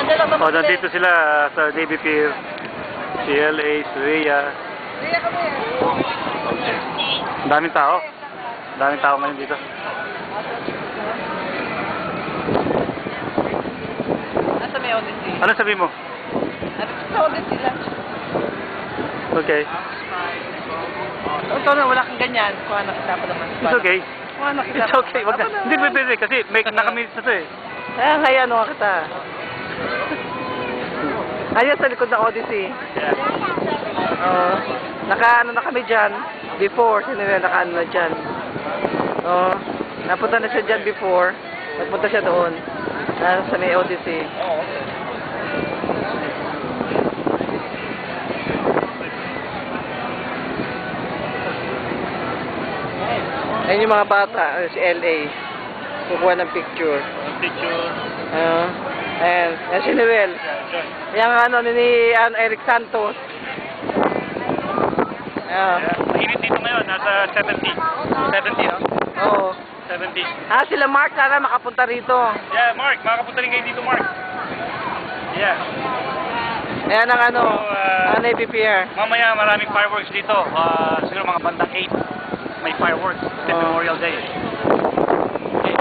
O, nandito sila sa Navy Pier. Si LA, si Rhea. Ang daming tao. Ang daming tao ngayon dito. Nasa may Odyssey. Ano sabi mo? Sa Odyssey lang. Okay. Ito na, wala kang ganyan. Kuha na kita pa naman. It's okay. Kuha na kita. It's okay. Wag na. Hindi pwede kasi may nakaminis na to eh. Kaya ano kita. Ayun sa likod ng Odyssey. Yeah. Naka-ano na kami dyan. Before, sinila naka-ano na dyan. Napunta na siya dyan before. Nagpunta siya doon. Sa may Odyssey. Ayun yung mga bata, si LA. Kukuha ng picture. Picture. Ayan si Noel. Yung ano ni Eric Santos. Mainit dito ngayon, nasa 70. 70, no? Oo. 70. Sila Mark sana makapunta rito. Yeah, Mark. Makakapunta rin kayo dito, Mark. Yeah. Ayan ang ano, Navy Pier. Mamaya maraming fireworks dito. Siguro mga bandang 8. May fireworks. It's Memorial Day. 8,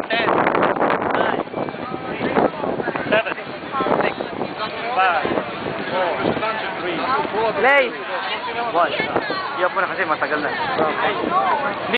10, 9, 7, 6, 5, 4, 3, Lay! 1. Iyak mo na kasi matagal na. Okay.